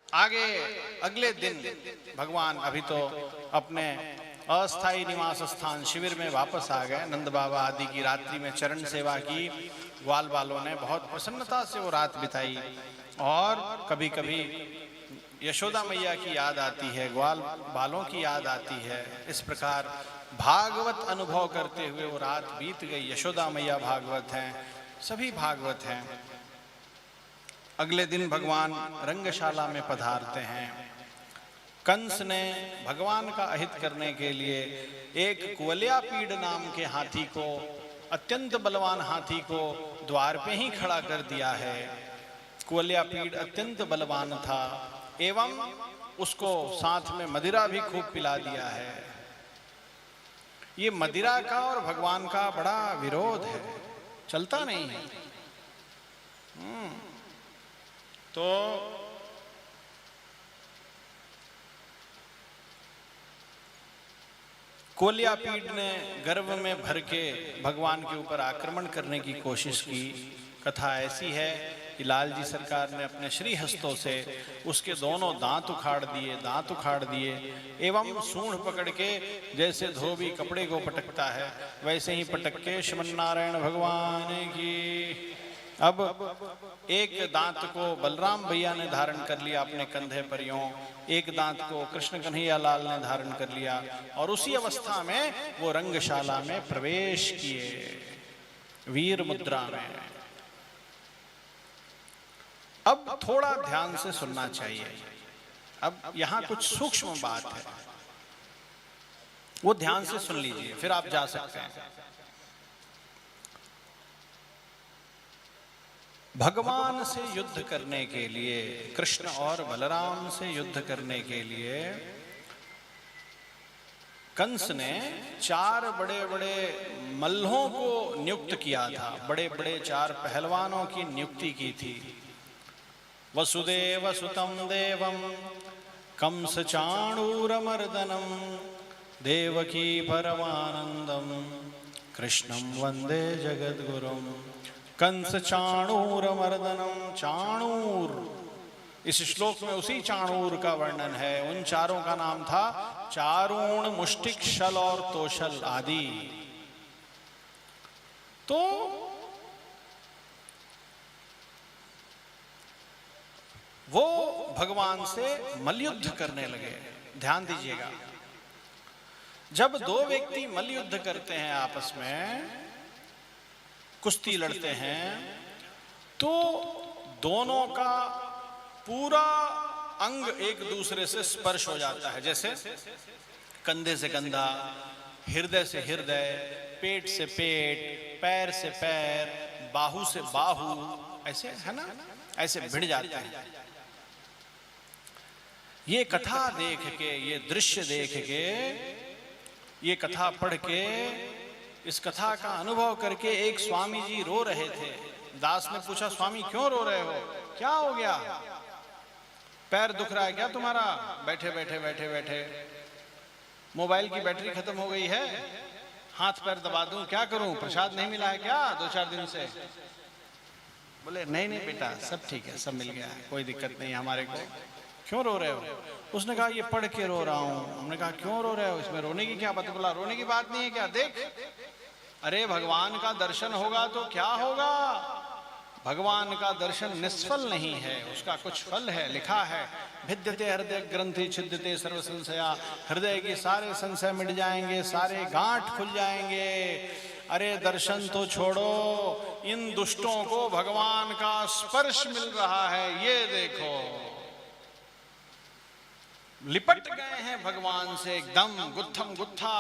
आगे अगले दिन भगवान अभी तो अपने अस्थाई निवास स्थान शिविर में वापस आ गए। नंद बाबा आदि की रात्रि में चरण सेवा की। ग्वाल बालों ने बहुत प्रसन्नता से वो रात बिताई। और कभी कभी यशोदा मैया की याद आती है, ग्वाल बालों की याद आती है। इस प्रकार भागवत अनुभव करते हुए वो रात बीत गई। यशोदा मैया भागवत हैं, सभी भागवत हैं। अगले दिन भगवान रंगशाला में पधारते हैं। कंस ने भगवान का अहित करने के लिए एक कुवलयापीड़ नाम के हाथी को, अत्यंत बलवान हाथी को द्वार पे ही खड़ा कर दिया है। कुवलयापीड़ अत्यंत बलवान था एवं उसको साथ में मदिरा भी खूब पिला दिया है। ये मदिरा का और भगवान का बड़ा विरोध है, चलता नहीं है। तो कुवलयापीड़ ने गर्व में भर के भगवान के ऊपर आक्रमण करने की कोशिश की। कथा ऐसी है कि लाल जी सरकार ने अपने श्री हस्तों से उसके दोनों दांत उखाड़ दिए एवं सूंड पकड़ के जैसे धोबी कपड़े को पटकता है वैसे ही पटक के श्रीमन नारायण भगवान की। अब एक दांत को बलराम भैया ने धारण कर लिया अपने कंधे पर यों, एक दांत को कृष्ण कन्हैया लाल ने धारण कर लिया और उसी अवस्था में वो रंगशाला में प्रवेश किए वीर मुद्रा में। अब थोड़ा ध्यान से सुनना चाहिए। अब यहां कुछ सूक्ष्म बात है, वो ध्यान से सुन लीजिए, फिर आप जा सकते हैं। भगवान से युद्ध करने के लिए, कृष्ण और बलराम से युद्ध करने के लिए कंस ने 4 बड़े बड़े मल्लों को नियुक्त किया था। बड़े बड़े 4 पहलवानों की नियुक्ति की थी। वसुदेव सुतं देवं कंस चाणूरमर्दनम देवकी परमानंदम कृष्णं वंदे जगद्गुरुम। कंस चाणूर मर्दनम। चाणूर, इस श्लोक में उसी चाणूर का वर्णन है। उन चारों का नाम था चारूण, मुष्टिक, शल और तोशल आदि। तो वो भगवान से मल्लयुद्ध करने लगे। ध्यान दीजिएगा, जब 2 व्यक्ति मल्लयुद्ध करते हैं, आपस में कुश्ती लड़ते हैं, तो दोनों का पूरा अंग एक दूसरे से स्पर्श हो जाता है। जैसे कंधे से कंधा, हृदय से हृदय, पेट से पेट, पैर से पैर, बाहु से बाहु, ऐसे है ना, ऐसे भिड़ जाते हैं। ये कथा देख के, ये दृश्य देख के, ये कथा पढ़ के, इस कथा का अनुभव करके एक स्वामी जी रो रहे थे। दास ने पूछा, स्वामी क्यों रो रहे हो, क्या हो गया, पैर दुख रहा है क्या तुम्हारा? बैठे बैठे बैठे बैठे मोबाइल की बैटरी खत्म हो गई है, हाथ पैर दबा दूं, क्या करूं, प्रसाद नहीं मिला है क्या 2-4 दिन से? बोले नहीं नहीं बेटा, सब ठीक है, सब मिल गया है, कोई दिक्कत नहीं हमारे को। क्यों रो रहे हो? उसने कहा ये पढ़ के रो रहा हूं। हमने कहा क्यों रो रहे हो, इसमें रोने की क्या बात? बोला रोने की बात नहीं है क्या, देख, अरे भगवान का दर्शन होगा तो क्या होगा, भगवान का दर्शन निष्फल नहीं है, उसका कुछ फल है। लिखा है भिद्यते हृदय ग्रंथि छिद्यते सर्व संशया, हृदय के सारे संशय मिट जाएंगे, सारे गांठ खुल जाएंगे। अरे दर्शन तो छोड़ो, इन दुष्टों को भगवान का स्पर्श मिल रहा है, ये देखो, लिपट गए हैं भगवान से एकदम गुत्थम गुत्था,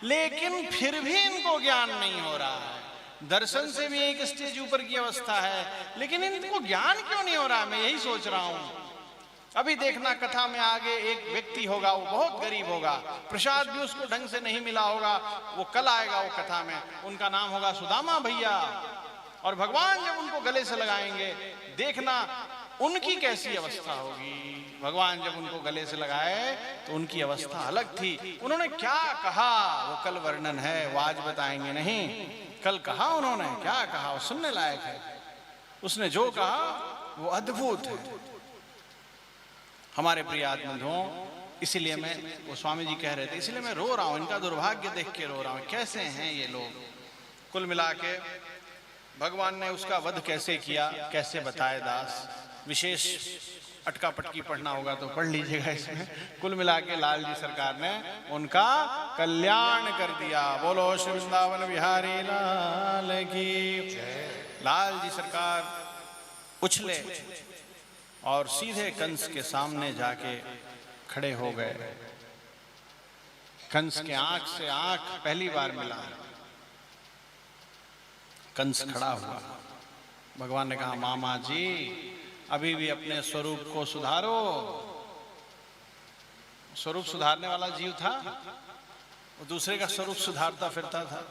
लेकिन फिर भी इनको ज्ञान नहीं हो रहा है। दर्शन से भी एक स्टेज ऊपर की अवस्था है, लेकिन इनको ज्ञान क्यों नहीं हो रहा, मैं यही सोच रहा हूं। अभी देखना कथा में आगे एक व्यक्ति होगा, वो बहुत गरीब होगा, प्रसाद भी उसको ढंग से नहीं मिला होगा, वो कल आएगा वो कथा में, उनका नाम होगा सुदामा भैया, और भगवान जब उनको गले से लगाएंगे, देखना उनकी कैसी अवस्था होगी। भगवान जब उनको गले से लगाए तो उनकी अवस्था अलग थी। उन्होंने क्या कहा वो कल वर्णन है, वो आज बताएंगे नहीं। कल कहा उन्होंने, क्या कहा, वो सुनने लायक है। उसने जो कहा वो अद्भुत है। हमारे प्रिय आत्मबंधुओं, इसीलिए मैं, वो स्वामी जी कह रहे थे, इसलिए मैं रो रहा हूं, इनका दुर्भाग्य देख के रो रहा हूं। कैसे हैं ये लोग। कुल मिला के भगवान ने उसका वध कैसे किया, कैसे बताए दास। विशेष अटका पटकी पढ़ना होगा तो पढ़ लीजिएगा इसमें। कुल मिला के लाल जी सरकार ने उनका कल्याण कर दिया। बोलो श्री वृंदावन बिहारी लाल की। लाल जी सरकार उछले और सीधे कंस के सामने जाके खड़े हो गए। कंस के आंख से आंख पहली बार मिला। कंस खड़ा हुआ। भगवान ने कहा, मामा जी अभी भी अपने स्वरूप को सुधारो। स्वरूप सुधारने वाला जीव था, वो दूसरे का स्वरूप सुधारता फिरता था।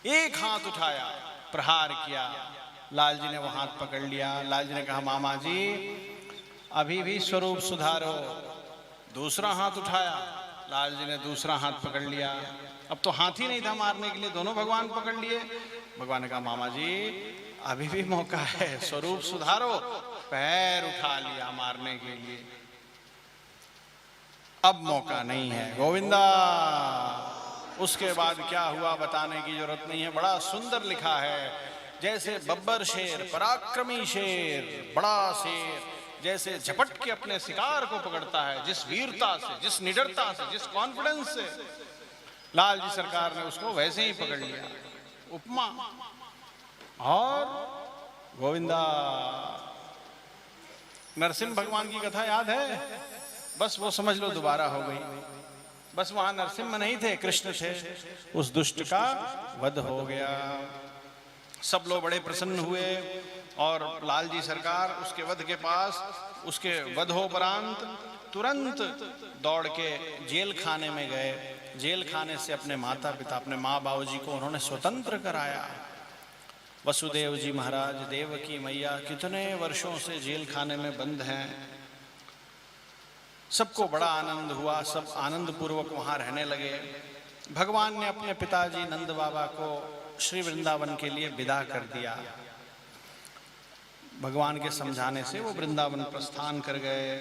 एक हाथ उठाया, प्रहार किया। लाल जी ने वो हाथ पकड़ लिया। लाल जी ने कहा, मामा जी अभी भी स्वरूप सुधारो। दूसरा हाथ उठाया, लाल जी ने दूसरा हाथ पकड़ लिया। अब तो हाथ ही नहीं था मारने के लिए, दोनों भगवान पकड़ लिए। भगवान ने कहा, मामा जी अभी भी मौका है, स्वरूप सुधारो। पैर उठा लिया मारने के लिए, अब मौका नहीं है। गोविंदा। उसके बाद क्या हुआ बताने की जरूरत नहीं है, बड़ा सुंदर लिखा है। जैसे बब्बर शेर, पराक्रमी शेर, बड़ा शेर जैसे झपट के अपने शिकार को पकड़ता है, जिस वीरता से, जिस निडरता से, जिस कॉन्फिडेंस से, लाल जी सरकार ने उसको वैसे ही पकड़ लिया। उपमा। और गोविंदा। नरसिंह भगवान की कथा याद है? बस वो समझ लो दोबारा हो गई। बस वहां नरसिंह नहीं थे, कृष्ण थे। उस दुष्ट का वध हो गया। सब लोग बड़े प्रसन्न हुए और लाल जी सरकार उसके वध के पास, उसके वधोपरांत तुरंत दौड़ के जेल खाने में गए। जेल खाने से अपने माता पिता, अपने माँ बाबूजी को उन्होंने स्वतंत्र कराया। वसुदेव जी महाराज, देवकी मैया कितने वर्षों से जेल खाने में बंद हैं। सबको बड़ा आनंद हुआ, सब आनंद पूर्वक वहां रहने लगे। भगवान ने अपने पिताजी नंद बाबा को श्री वृंदावन के लिए विदा कर दिया। भगवान के समझाने से वो वृंदावन प्रस्थान कर गए।